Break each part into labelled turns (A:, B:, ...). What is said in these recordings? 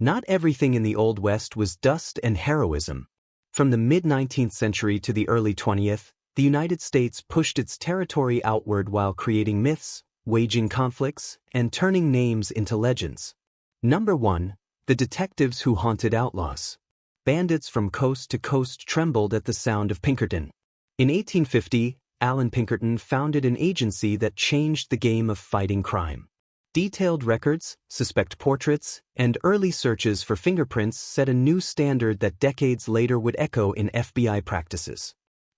A: Not everything in the Old West was dust and heroism. From the mid-19th century to the early 20th, the United States pushed its territory outward while creating myths, waging conflicts, and turning names into legends. Number 1. The detectives who haunted outlaws. Bandits from coast to coast trembled at the sound of Pinkerton. In 1850, Allan Pinkerton founded an agency that changed the game of fighting crime. Detailed records, suspect portraits, and early searches for fingerprints set a new standard that decades later would echo in FBI practices.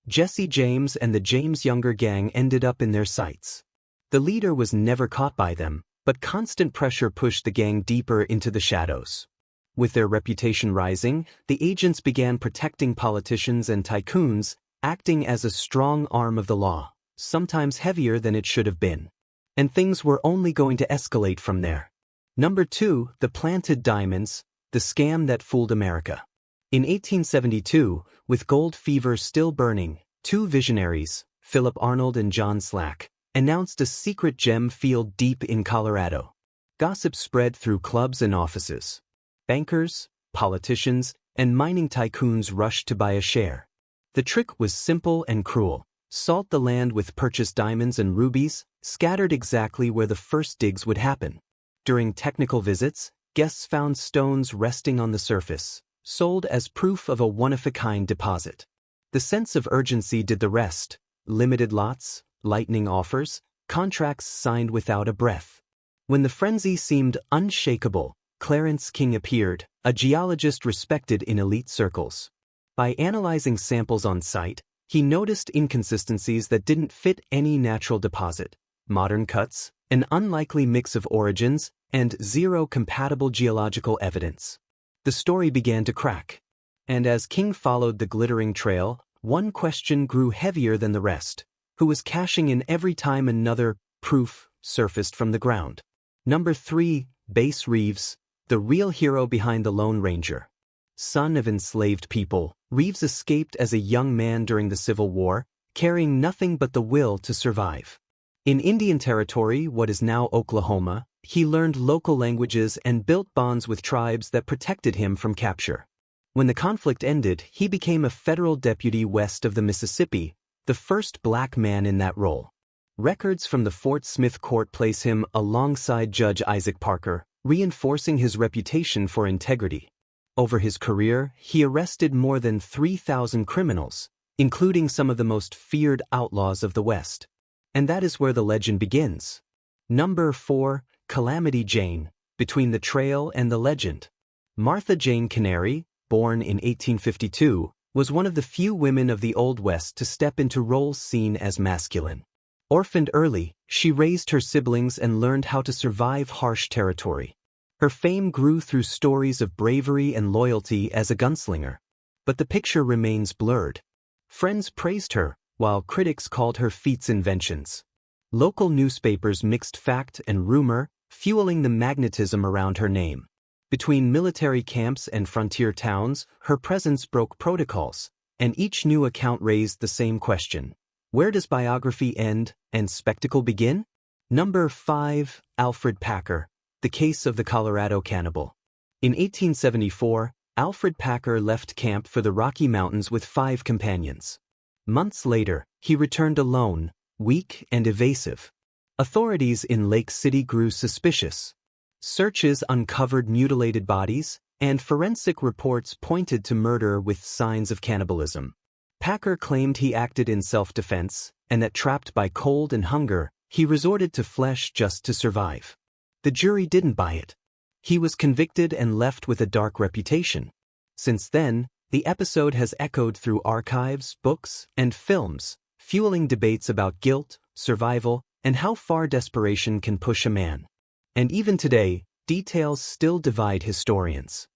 A: Jesse James and the James Younger gang ended up in their sights. The leader was never caught by them, but constant pressure pushed the gang deeper into the shadows. With their reputation rising, the agents began protecting politicians and tycoons, acting as a strong arm of the law, sometimes heavier than it should have been. And things were only going to escalate from there. Number 2, the planted diamonds, the scam that fooled America. In 1872, with gold fever still burning, two visionaries, Philip Arnold and John Slack, announced a secret gem field deep in Colorado. Gossip spread through clubs and offices. Bankers, politicians, and mining tycoons rushed to buy a share. The trick was simple and cruel. Salt the land with purchased diamonds and rubies, scattered exactly where the first digs would happen. During technical visits, guests found stones resting on the surface, sold as proof of a one-of-a-kind deposit. The sense of urgency did the rest. Limited lots, lightning offers, contracts signed without a breath. When the frenzy seemed unshakable, Clarence King appeared, a geologist respected in elite circles. By analyzing samples on site, he noticed inconsistencies that didn't fit any natural deposit, modern cuts, an unlikely mix of origins, and zero compatible geological evidence. The story began to crack. And as King followed the glittering trail, one question grew heavier than the rest: who was cashing in every time another proof surfaced from the ground? Number 3, Bass Reeves, the real hero behind the Lone Ranger. Son of enslaved people, Reeves escaped as a young man during the Civil War, carrying nothing but the will to survive. In Indian Territory, what is now Oklahoma, he learned local languages and built bonds with tribes that protected him from capture. When the conflict ended, he became a federal deputy west of the Mississippi, the first black man in that role. Records from the Fort Smith court place him alongside Judge Isaac Parker, reinforcing his reputation for integrity. Over his career, he arrested more than 3,000 criminals, including some of the most feared outlaws of the West. And that is where the legend begins. Number 4, Calamity Jane, between the trail and the legend. Martha Jane Canary, born in 1852, was one of the few women of the Old West to step into roles seen as masculine. Orphaned early, she raised her siblings and learned how to survive harsh territory. Her fame grew through stories of bravery and loyalty as a gunslinger. But the picture remains blurred. Friends praised her, while critics called her feats inventions. Local newspapers mixed fact and rumor, fueling the magnetism around her name. Between military camps and frontier towns, her presence broke protocols, and each new account raised the same question: where does biography end and spectacle begin? Number 5, Alfred Packer, the case of the Colorado cannibal. In 1874, Alfred Packer left camp for the Rocky Mountains with 5 companions. Months later, he returned alone, weak and evasive. Authorities in Lake City grew suspicious. Searches uncovered mutilated bodies, and forensic reports pointed to murder with signs of cannibalism. Packer claimed he acted in self-defense, and that trapped by cold and hunger, he resorted to flesh just to survive. The jury didn't buy it. He was convicted and left with a dark reputation. Since then, the episode has echoed through archives, books, and films, fueling debates about guilt, survival, and how far desperation can push a man. And even today, details still divide historians.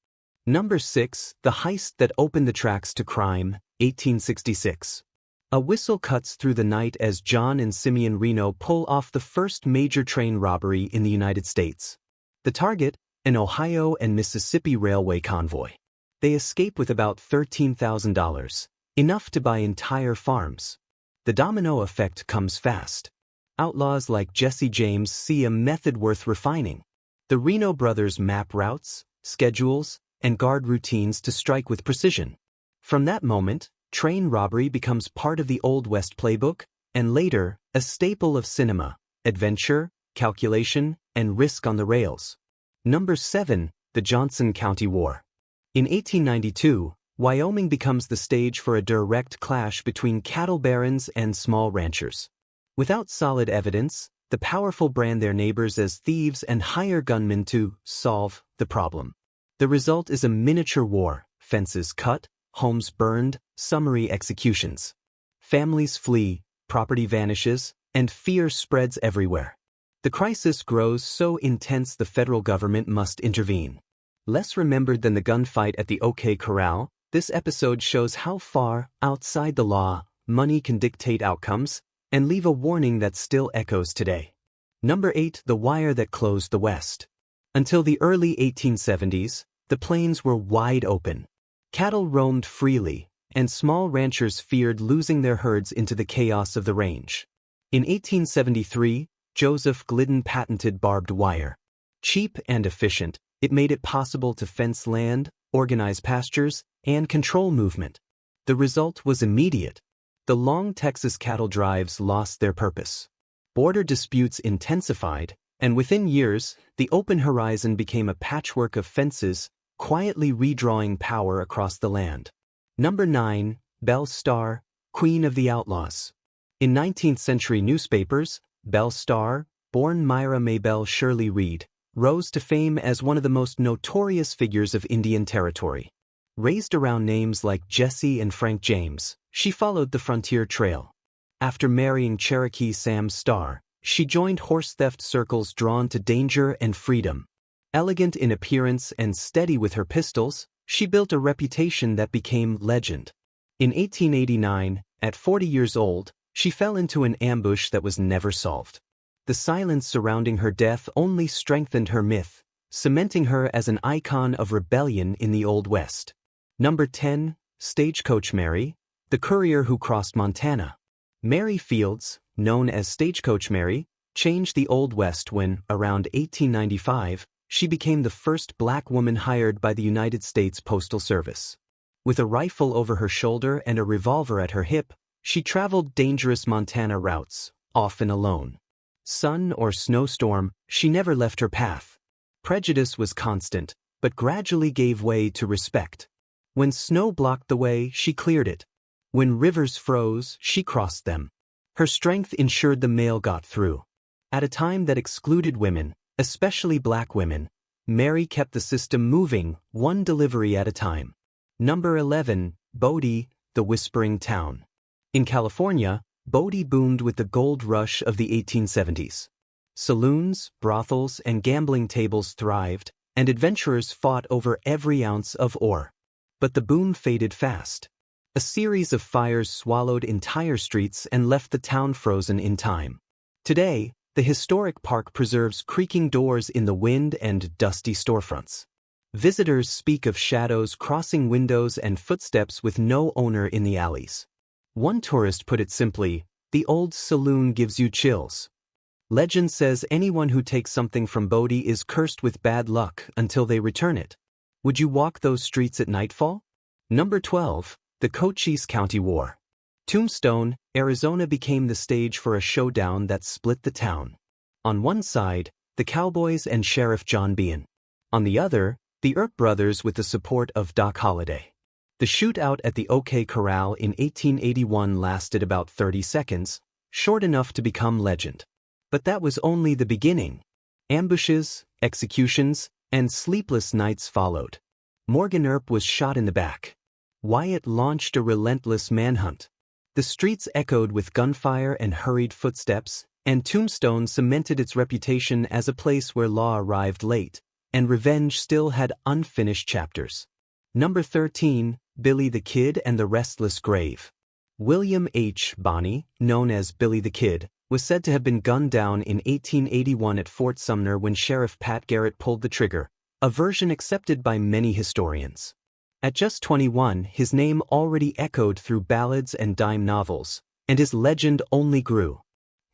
A: Number 6, the heist that opened the tracks to crime, 1866. A whistle cuts through the night as John and Simeon Reno pull off the first major train robbery in the United States. The target, an Ohio and Mississippi railway convoy. They escape with about $13,000, enough to buy entire farms. The domino effect comes fast. Outlaws like Jesse James see a method worth refining. The Reno brothers map routes, schedules, and guard routines to strike with precision. From that moment, train robbery becomes part of the Old West playbook, and later, a staple of cinema, adventure, calculation, and risk on the rails. Number 7. The Johnson County War. In 1892, Wyoming becomes the stage for a direct clash between cattle barons and small ranchers. Without solid evidence, the powerful brand their neighbors as thieves and hire gunmen to solve the problem. The result is a miniature war, fences cut, homes burned, summary executions. Families flee, property vanishes, and fear spreads everywhere. The crisis grows so intense the federal government must intervene. Less remembered than the gunfight at the OK Corral, this episode shows how far, outside the law, money can dictate outcomes, and leave a warning that still echoes today. Number 8. The Wire that Closed the West. Until the early 1870s, the plains were wide open. Cattle roamed freely, and small ranchers feared losing their herds into the chaos of the range. In 1873, Joseph Glidden patented barbed wire. Cheap and efficient, it made it possible to fence land, organize pastures, and control movement. The result was immediate. The long Texas cattle drives lost their purpose. Border disputes intensified, and within years, the open horizon became a patchwork of fences, quietly redrawing power across the land. Number 9. Belle Starr, Queen of the Outlaws. In 19th-century newspapers, Belle Starr, born Myra Maybelle Shirley Reed, rose to fame as one of the most notorious figures of Indian Territory. Raised around names like Jesse and Frank James, she followed the frontier trail. After marrying Cherokee Sam Starr, she joined horse theft circles drawn to danger and freedom. Elegant in appearance and steady with her pistols, she built a reputation that became legend. In 1889, at 40 years old, she fell into an ambush that was never solved. The silence surrounding her death only strengthened her myth, cementing her as an icon of rebellion in the Old West. Number 10. Stagecoach Mary, the courier who crossed Montana. Mary Fields, known as Stagecoach Mary, changed the Old West when, around 1895, she became the first black woman hired by the United States Postal Service. With a rifle over her shoulder and a revolver at her hip, she traveled dangerous Montana routes, often alone. Sun or snowstorm, she never left her path. Prejudice was constant, but gradually gave way to respect. When snow blocked the way, she cleared it. When rivers froze, she crossed them. Her strength ensured the mail got through. At a time that excluded women, especially black women, Mary kept the system moving, one delivery at a time. Number 11. Bodie, the Whispering Town. In California, Bodie boomed with the gold rush of the 1870s. Saloons, brothels, and gambling tables thrived, and adventurers fought over every ounce of ore. But the boom faded fast. A series of fires swallowed entire streets and left the town frozen in time. Today, the historic park preserves creaking doors in the wind and dusty storefronts. Visitors speak of shadows crossing windows and footsteps with no owner in the alleys. One tourist put it simply, "The old saloon gives you chills." Legend says anyone who takes something from Bodie is cursed with bad luck until they return it. Would you walk those streets at nightfall? Number 12. The Cochise County War. Tombstone, Arizona became the stage for a showdown that split the town. On one side, the Cowboys and Sheriff John Bean. On the other, the Earp brothers with the support of Doc Holliday. The shootout at the OK Corral in 1881 lasted about 30 seconds, short enough to become legend. But that was only the beginning. Ambushes, executions, and sleepless nights followed. Morgan Earp was shot in the back. Wyatt launched a relentless manhunt. The streets echoed with gunfire and hurried footsteps, and Tombstone cemented its reputation as a place where law arrived late, and revenge still had unfinished chapters. Number 13. Billy the Kid and the Restless Grave. William H. Bonney, known as Billy the Kid, was said to have been gunned down in 1881 at Fort Sumner when Sheriff Pat Garrett pulled the trigger, a version accepted by many historians. At just 21, his name already echoed through ballads and dime novels, and his legend only grew.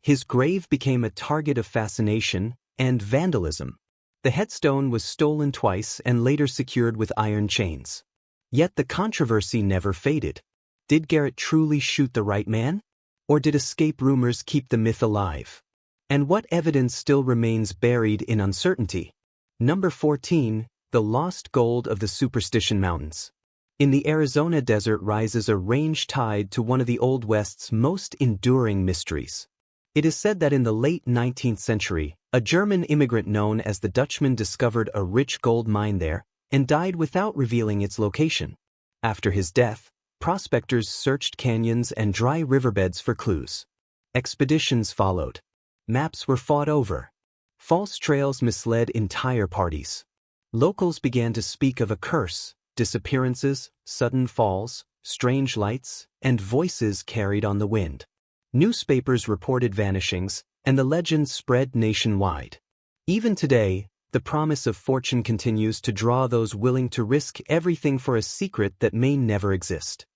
A: His grave became a target of fascination and vandalism. The headstone was stolen twice and later secured with iron chains. Yet the controversy never faded. Did Garrett truly shoot the right man? Or did escape rumors keep the myth alive? And what evidence still remains buried in uncertainty? Number 14, the lost gold of the Superstition Mountains. In the Arizona desert rises a range tied to one of the Old West's most enduring mysteries. It is said that in the late 19th century, a German immigrant known as the Dutchman discovered a rich gold mine there and died without revealing its location. After his death, prospectors searched canyons and dry riverbeds for clues. Expeditions followed. Maps were fought over. False trails misled entire parties. Locals began to speak of a curse, disappearances, sudden falls, strange lights, and voices carried on the wind. Newspapers reported vanishings, and the legend spread nationwide. Even today, the promise of fortune continues to draw those willing to risk everything for a secret that may never exist.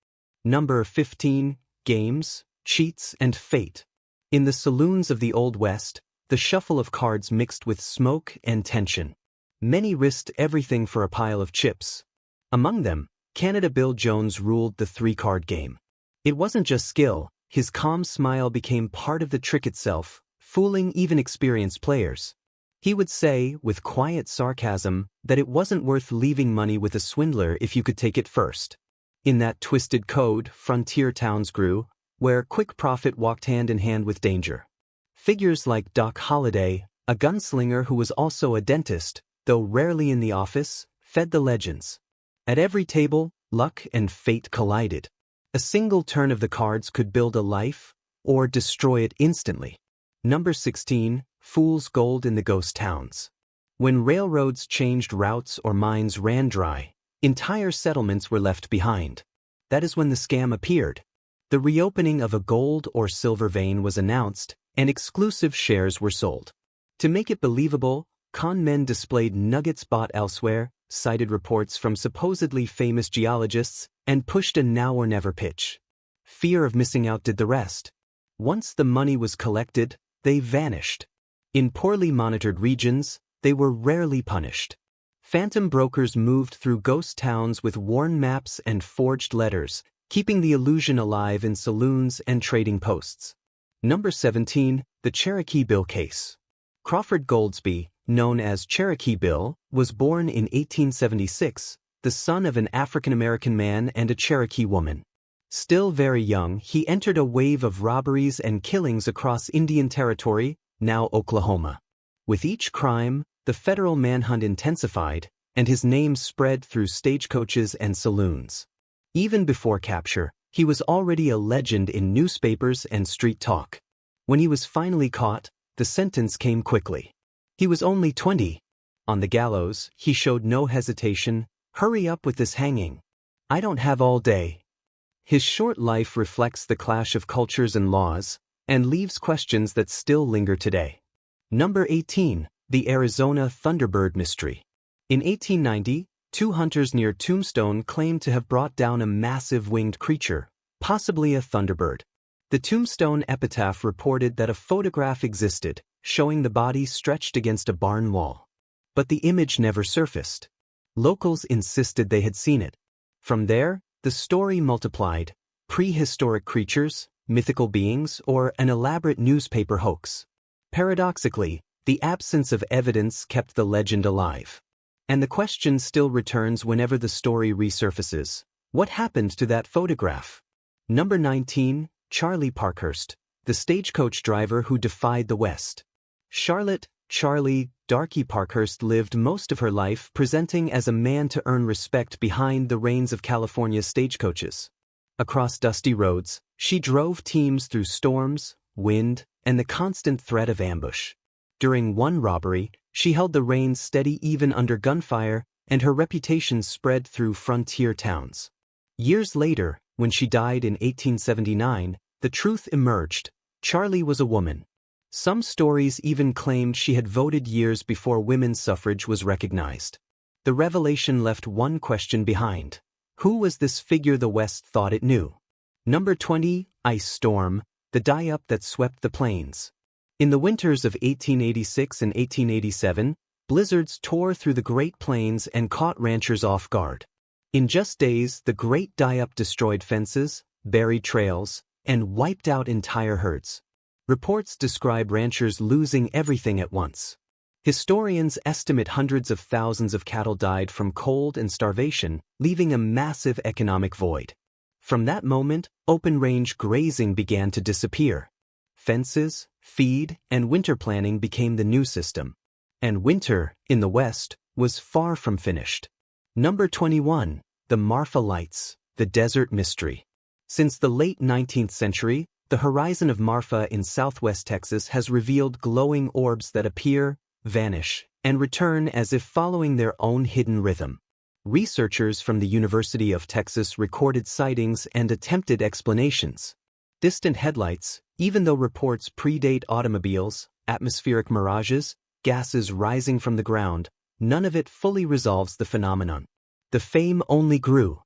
A: Number 15, games, cheats, and fate. In the saloons of the Old West, the shuffle of cards mixed with smoke and tension. Many risked everything for a pile of chips. Among them, Canada Bill Jones ruled the three-card game. It wasn't just skill, his calm smile became part of the trick itself, fooling even experienced players. He would say, with quiet sarcasm, that it wasn't worth leaving money with a swindler if you could take it first. In that twisted code, frontier towns grew, where quick profit walked hand in hand with danger. Figures like Doc Holliday, a gunslinger who was also a dentist, though rarely in the office, fed the legends. At every table, luck and fate collided. A single turn of the cards could build a life, or destroy it instantly. Number 16, fool's gold in the ghost towns. When railroads changed routes or mines ran dry, entire settlements were left behind. That is when the scam appeared. The reopening of a gold or silver vein was announced, and exclusive shares were sold. To make it believable, con men displayed nuggets bought elsewhere, cited reports from supposedly famous geologists, and pushed a now-or-never pitch. Fear of missing out did the rest. Once the money was collected, they vanished. In poorly monitored regions, they were rarely punished. Phantom brokers moved through ghost towns with worn maps and forged letters, keeping the illusion alive in saloons and trading posts. Number 17, the Cherokee Bill case. Crawford Goldsby, known as Cherokee Bill, was born in 1876, the son of an African-American man and a Cherokee woman. Still very young, he entered a wave of robberies and killings across Indian Territory, now Oklahoma. With each crime, the federal manhunt intensified, and his name spread through stagecoaches and saloons. Even before capture, he was already a legend in newspapers and street talk. When he was finally caught, the sentence came quickly. He was only 20. On the gallows, he showed no hesitation. "Hurry up with this hanging. I don't have all day." His short life reflects the clash of cultures and laws, and leaves questions that still linger today. Number 18, the Arizona Thunderbird mystery. In 1890, two hunters near Tombstone claimed to have brought down a massive winged creature, possibly a thunderbird. The Tombstone epitaph reported that a photograph existed, showing the body stretched against a barn wall. But the image never surfaced. Locals insisted they had seen it. From there, the story multiplied: prehistoric creatures, mythical beings, or an elaborate newspaper hoax. Paradoxically, the absence of evidence kept the legend alive. And the question still returns whenever the story resurfaces: what happened to that photograph? Number 19, Charlie Parkhurst, the stagecoach driver who defied the West. Charlotte Charlie Darky Parkhurst lived most of her life presenting as a man to earn respect behind the reins of California's stagecoaches. Across dusty roads, she drove teams through storms, wind, and the constant threat of ambush. During one robbery, she held the reins steady even under gunfire, and her reputation spread through frontier towns. Years later, when she died in 1879, the truth emerged: Charlie was a woman. Some stories even claimed she had voted years before women's suffrage was recognized. The revelation left one question behind: who was this figure the West thought it knew? Number 20, Ice Storm, the die-up that swept the plains. In the winters of 1886 and 1887, blizzards tore through the Great Plains and caught ranchers off guard. In just days, the Great Die-Up destroyed fences, buried trails, and wiped out entire herds. Reports describe ranchers losing everything at once. Historians estimate hundreds of thousands of cattle died from cold and starvation, leaving a massive economic void. From that moment, open-range grazing began to disappear. Fences, feed, and winter planning became the new system. And winter, in the West, was far from finished. Number 21. The Marfa Lights, the Desert Mystery. Since the late 19th century, the horizon of Marfa in southwest Texas has revealed glowing orbs that appear, vanish, and return as if following their own hidden rhythm. Researchers from the University of Texas recorded sightings and attempted explanations. Distant headlights, even though reports predate automobiles, atmospheric mirages, gases rising from the ground, none of it fully resolves the phenomenon. The fame only grew.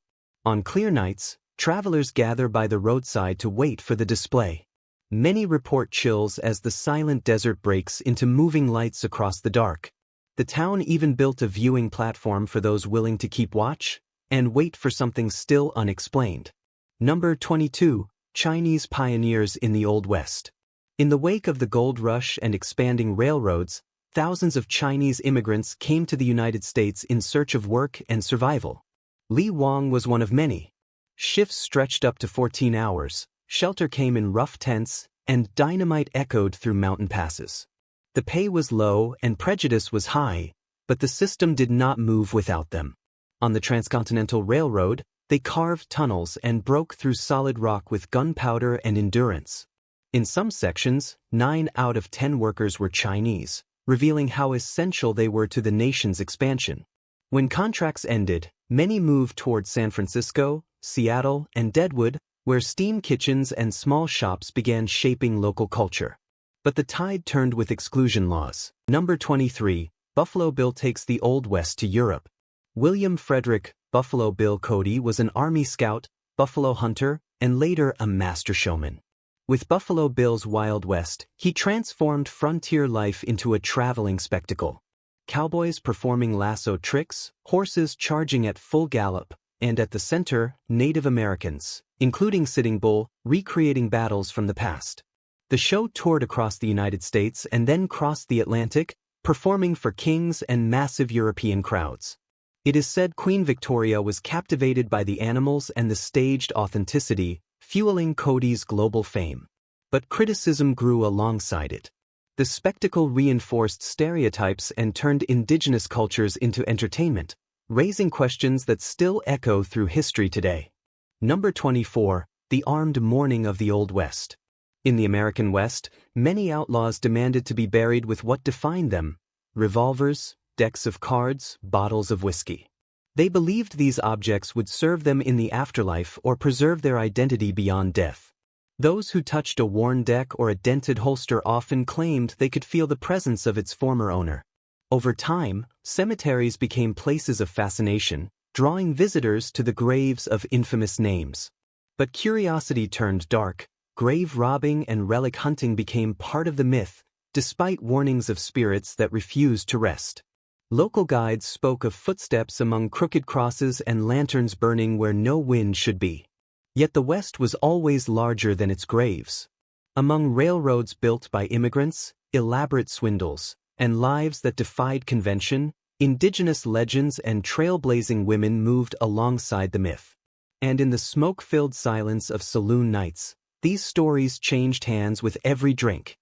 A: On clear nights, travelers gather by the roadside to wait for the display. Many report chills as the silent desert breaks into moving lights across the dark. The town even built a viewing platform for those willing to keep watch and wait for something still unexplained. Number 22. Chinese Pioneers in the Old West. In the wake of the gold rush and expanding railroads, thousands of Chinese immigrants came to the United States in search of work and survival. Li Wang was one of many. Shifts stretched up to 14 hours, shelter came in rough tents, and dynamite echoed through mountain passes. The pay was low and prejudice was high, but the system did not move without them. On the Transcontinental Railroad, they carved tunnels and broke through solid rock with gunpowder and endurance. In some sections, 9 out of 10 workers were Chinese, revealing how essential they were to the nation's expansion. When contracts ended, many moved toward San Francisco, Seattle, and Deadwood, where steam kitchens and small shops began shaping local culture. But the tide turned with exclusion laws. Number 23. Buffalo Bill takes the Old West to Europe. William Frederick Buffalo Bill Cody was an Army scout, buffalo hunter, and later a master showman. With Buffalo Bill's Wild West, he transformed frontier life into a traveling spectacle. Cowboys performing lasso tricks, horses charging at full gallop, and at the center, Native Americans, including Sitting Bull, recreating battles from the past. The show toured across the United States and then crossed the Atlantic, performing for kings and massive European crowds. It is said Queen Victoria was captivated by the animals and the staged authenticity, fueling Cody's global fame. But criticism grew alongside it. The spectacle reinforced stereotypes and turned indigenous cultures into entertainment, raising questions that still echo through history today. Number 24. The Armed Mourning of the Old West. In the American West, many outlaws demanded to be buried with what defined them: revolvers, decks of cards, bottles of whiskey. They believed these objects would serve them in the afterlife or preserve their identity beyond death. Those who touched a worn deck or a dented holster often claimed they could feel the presence of its former owner. Over time, cemeteries became places of fascination, drawing visitors to the graves of infamous names. But curiosity turned dark. Grave robbing and relic hunting became part of the myth, despite warnings of spirits that refused to rest. Local guides spoke of footsteps among crooked crosses and lanterns burning where no wind should be. Yet the West was always larger than its graves. Among railroads built by immigrants, elaborate swindles, and lives that defied convention, indigenous legends and trailblazing women moved alongside the myth. And in the smoke-filled silence of saloon nights, these stories changed hands with every drink.